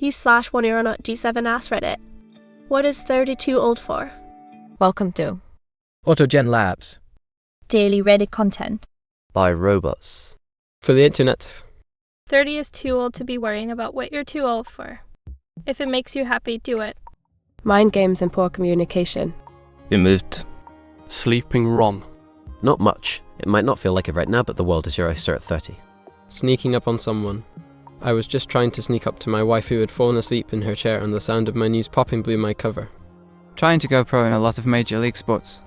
You/one aeronaut D7 Askreddit. What is 32 old for? Welcome to AutoGenLabs. Daily Reddit content. By robots. For the internet. 30 is too old to be worrying about what you're too old for. If it makes you happy, do it. Mind games and poor communication. Removed. Sleeping Ron. Not much. It might not feel like it right now, but the world is your oyster at 30. Sneaking up on someone. I was just trying to sneak up to my wife who had fallen asleep in her chair and the sound of my news popping blew my cover. Trying to go pro in a lot of major league sports.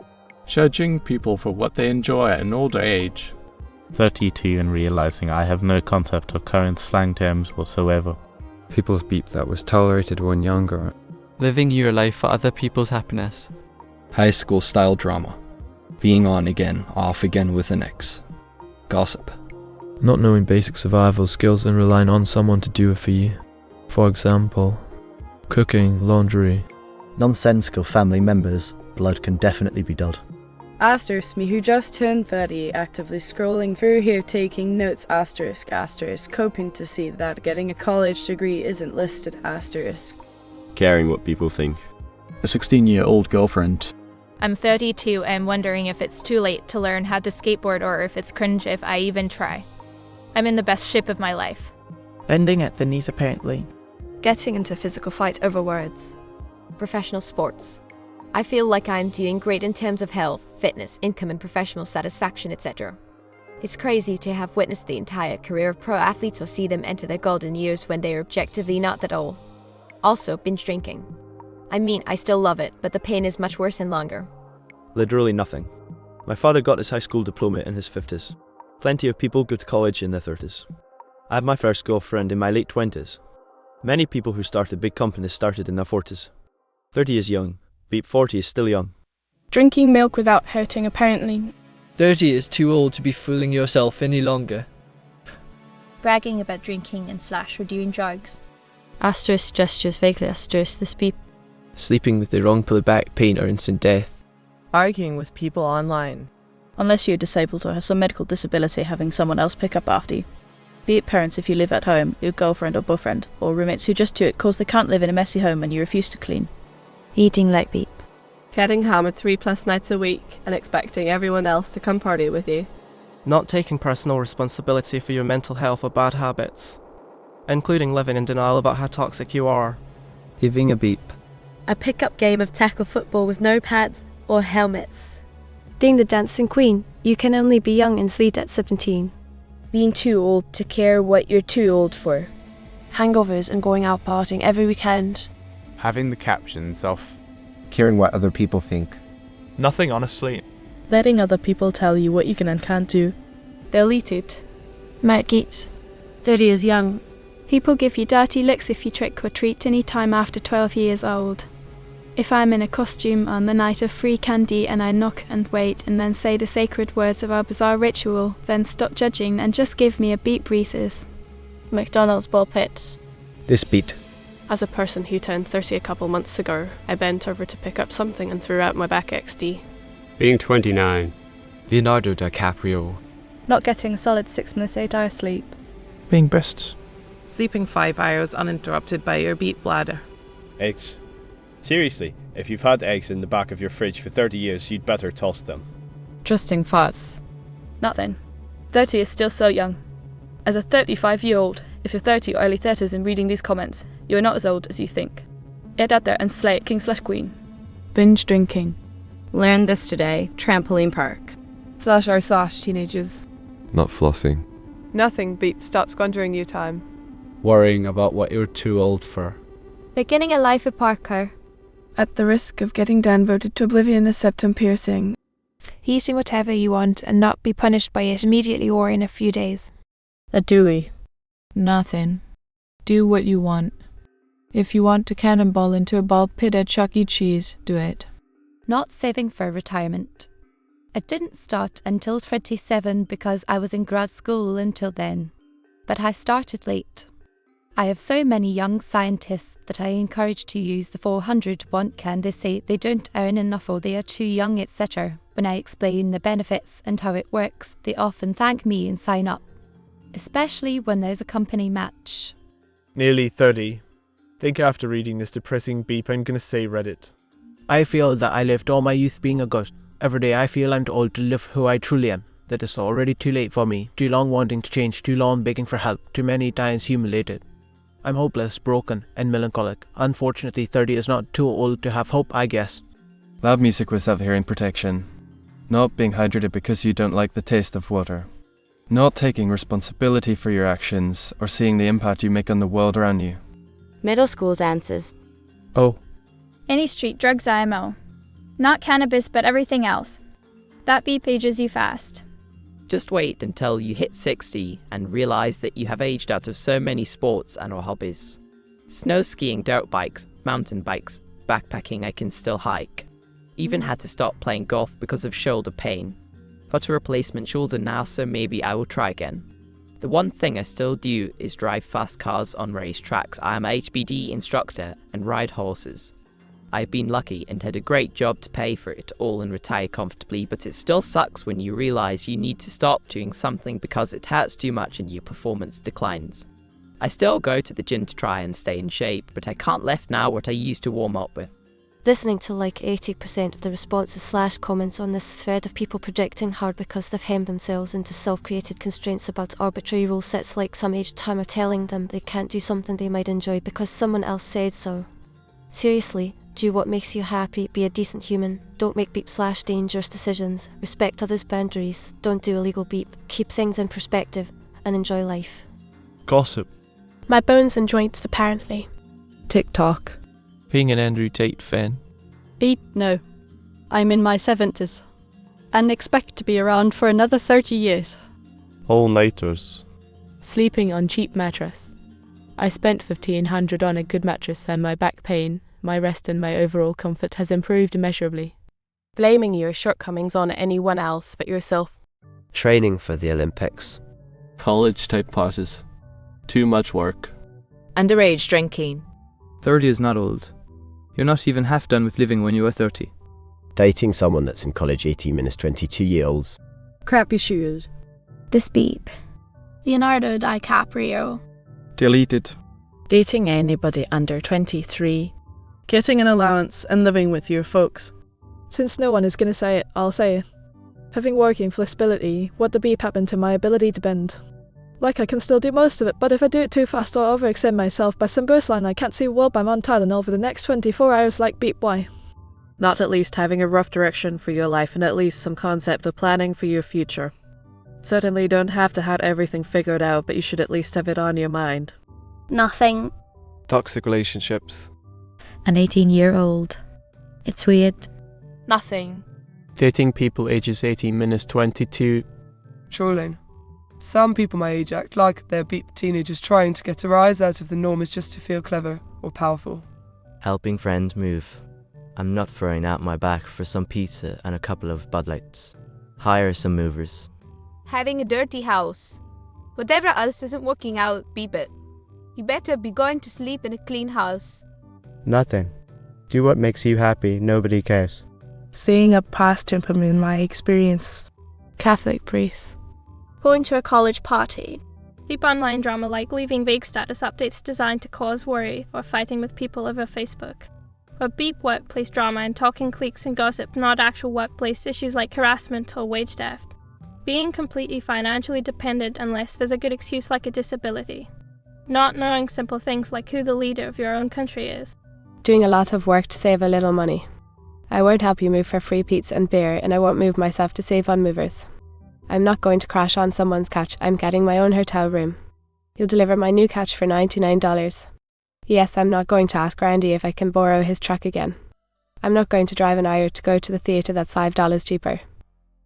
Judging people for what they enjoy at an older age. 32 and realizing I have no concept of current slang terms whatsoever. People's beep that was tolerated when younger. Living your life for other people's happiness. High school style drama. Being on again, off again with an ex. Gossip. Not knowing basic survival skills and relying on someone to do it for you. For example, cooking, laundry. Nonsensical family members. Blood can definitely be dulled. Asterisk, me who just turned 30, actively scrolling through here taking notes, asterisk, hoping to see that getting a college degree isn't listed, asterisk. Caring what people think. A 16-year-old girlfriend. I'm 32 and wondering if it's too late to learn how to skateboard or if it's cringe if I even try. I'm in the best shape of my life. Bending at the knees apparently. Getting into a physical fight over words. Professional sports. I feel like I'm doing great in terms of health, fitness, income and professional satisfaction, etc. It's crazy to have witnessed the entire career of pro athletes or see them enter their golden years when they are objectively not that old. Also, binge drinking. I mean, I still love it, but the pain is much worse and longer. Literally nothing. My father got his high school diploma in his 50s. Plenty of people go to college in their 30s. I had my first girlfriend in my late 20s. Many people who started big companies started in their 40s. 30 is young. Beep 40 is still young. Drinking milk without hurting apparently. 30 is too old to be fooling yourself any longer. Bragging about drinking and / or doing drugs. Asterisk gestures vaguely asterisk this beep. Sleeping with the wrongfully back pain or instant death. Arguing with people online. Unless you're disabled or have some medical disability, having someone else pick up after you. Be it parents if you live at home, your girlfriend or boyfriend, or roommates who just do it cause they can't live in a messy home and you refuse to clean. Eating like beep. Getting hammered 3+ nights a week and expecting everyone else to come party with you. Not taking personal responsibility for your mental health or bad habits. Including living in denial about how toxic you are. Giving a beep. A pick-up game of tackle football with no pads or helmets. Being the dancing queen. You can only be young and sweet at 17. Being too old to care what you're too old for. Hangovers and going out partying every weekend. Having the captions off. Caring what other people think. Nothing, honestly. Letting other people tell you what you can and can't do. Deleted. Matt Gates. 30 is young. People give you dirty looks if you trick or treat any time after 12 years old. If I'm in a costume on the night of free candy and I knock and wait and then say the sacred words of our bizarre ritual, then stop judging and just give me a beep Reese's. McDonald's ball pit. This beat. As a person who turned 30 a couple months ago, I bent over to pick up something and threw out my back XD. Being 29. Leonardo DiCaprio. Not getting a solid 6 minutes 8 hours sleep. Being breasts. Sleeping 5 hours uninterrupted by your beat bladder. Eggs. Seriously, if you've had eggs in the back of your fridge for 30 years, you'd better toss them. Trusting farts. Nothing. 30 is still so young. As a 35-year-old, if you're 30 or early 30s and reading these comments, you are not as old as you think. Get out there and slay king/queen. Binge drinking. Learned this today. Trampoline park. //teenagers. Not flossing. Nothing beat stop squandering your time. Worrying about what you're too old for. Beginning a life with Parker. At the risk of getting downvoted to oblivion as septum piercing. Eating whatever you want and not be punished by it immediately or in a few days. A Dewey. Nothing. Do what you want. If you want to cannonball into a ball pit at Chuck E. Cheese, do it. Not saving for retirement. It didn't start until 27 because I was in grad school until then. But I started late. I have so many young scientists that I encourage to use the 400 want can they say they don't earn enough or they are too young, etc. When I explain the benefits and how it works, they often thank me and sign up. Especially when there's a company match. Nearly 30. think after reading this depressing beep, I'm gonna say Reddit. I feel that I lived all my youth being a ghost. Every day I feel I'm too old to live who I truly am. That it's already too late for me. Too long wanting to change, too long begging for help, too many times humiliated. I'm hopeless, broken, and melancholic. Unfortunately, 30 is not too old to have hope, I guess. Loud music without hearing protection. Not being hydrated because you don't like the taste of water. Not taking responsibility for your actions or seeing the impact you make on the world around you. Middle school dances. Oh. Any street drugs IMO. Not cannabis, but everything else. That beep ages you fast. Just wait until you hit 60 and realize that you have aged out of so many sports and or hobbies. Snow skiing, dirt bikes, mountain bikes, backpacking, I can still hike. Even had to stop playing golf because of shoulder pain. Got a replacement shoulder now, so maybe I will try again. The one thing I still do is drive fast cars on racetracks. I am a HBD instructor and ride horses. I've been lucky and had a great job to pay for it all and retire comfortably, but it still sucks when you realize you need to stop doing something because it hurts too much and your performance declines. I still go to the gym to try and stay in shape, but I can't lift now what I used to warm up with. Listening to like 80% of the responses / comments on this thread of people projecting hard because they've hemmed themselves into self-created constraints about arbitrary rule sets, like some aged timer telling them they can't do something they might enjoy because someone else said so. Seriously, do what makes you happy, be a decent human, don't make beep / dangerous decisions, respect others' boundaries, don't do illegal beep, keep things in perspective, and enjoy life. Gossip. My bones and joints, apparently. TikTok. Being an Andrew Tate fan. Beep, no. I'm in my 70s. And expect to be around for another 30 years. All-nighters. Sleeping on cheap mattress. I spent $1,500 on a good mattress and my back pain, my rest and my overall comfort has improved immeasurably. Blaming your shortcomings on anyone else but yourself. Training for the Olympics. College-type parties. Too much work. Underage drinking. 30 is not old. You're not even half done with living when you are 30. Dating someone that's in college 18 minus 22-year-olds. Crappy shoes. This beep. Leonardo DiCaprio. Deleted. Dating anybody under 23. Getting an allowance and living with your folks. Since no one is gonna say it, I'll say it. Having working flexibility, what the beep happened to my ability to bend. Like I can still do most of it, but if I do it too fast or overextend myself by some burstline, I can't see a world by Mount Tylenol for the next 24 hours like beep. Why? Not at least having a rough direction for your life and at least some concept of planning for your future. Certainly don't have to have everything figured out, but you should at least have it on your mind. Nothing. Toxic relationships. An 18-year-old. It's weird. Nothing. Dating people ages 18 minus 22. Trolling. Some people my age act like they're beep teenagers trying to get a rise out of the norm is just to feel clever or powerful. Helping friends move. I'm not throwing out my back for some pizza and a couple of Bud Lights. Hire some movers. Having a dirty house. Whatever else isn't working out, beep it. You better be going to sleep in a clean house. Nothing. Do what makes you happy, nobody cares. Staying up past to implement my experience. Catholic priest. Going to a college party. Beep online drama like leaving vague status updates designed to cause worry or fighting with people over Facebook. Or beep workplace drama and talking cliques and gossip, not actual workplace issues like harassment or wage theft. Being completely financially dependent unless there's a good excuse like a disability. Not knowing simple things like who the leader of your own country is. Doing a lot of work to save a little money. I won't help you move for free pizza and beer, and I won't move myself to save on movers. I'm not going to crash on someone's couch, I'm getting my own hotel room. You'll deliver my new couch for $99. Yes, I'm not going to ask Randy if I can borrow his truck again. I'm not going to drive an hour to go to the theatre that's $5 cheaper.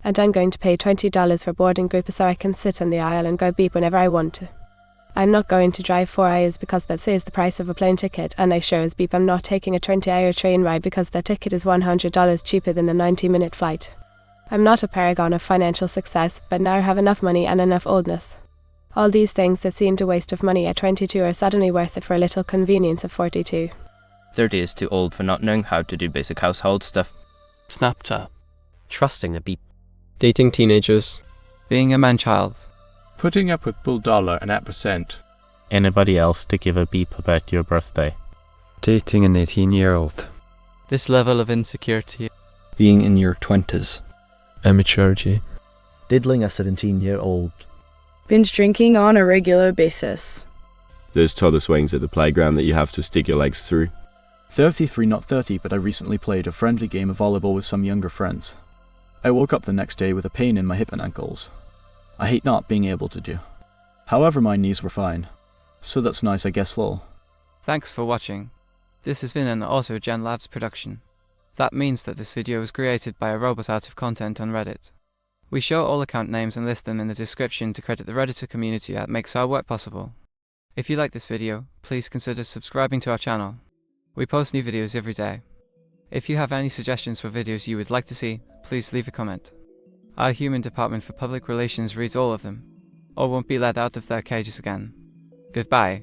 And I'm going to pay $20 for boarding group so I can sit in the aisle and go beep whenever I want to. I'm not going to drive 4 hours because that saves the price of a plane ticket, and I sure as beep I'm not taking a 20-hour train ride because the ticket is $100 cheaper than the 90-minute flight. I'm not a paragon of financial success, but now have enough money and enough oldness. All these things that seemed a waste of money at 22 are suddenly worth it for a little convenience of 42. 30 is too old for not knowing how to do basic household stuff. Snapchat. Trusting a beep. Dating teenagers. Being a man-child. Putting up with $1 and at percent. Anybody else to give a beep about your birthday? Dating an 18-year-old. This level of insecurity. Being in your 20s. Immaturity. Diddling a 17-year-old. Binge drinking on a regular basis. Those toddler swings at the playground that you have to stick your legs through. 33 not 30, but I recently played a friendly game of volleyball with some younger friends. I woke up the next day with a pain in my hip and ankles. I hate not being able to do. However, my knees were fine. So that's nice, I guess, lol. Thanks for watching. This has been an AutoGenLabs production. That means that this video was created by a robot out of content on Reddit. We show all account names and list them in the description to credit the Redditor community that makes our work possible. If you like this video, please consider subscribing to our channel. We post new videos every day. If you have any suggestions for videos you would like to see, please leave a comment. Our human department for public relations reads all of them, or won't be let out of their cages again. Goodbye.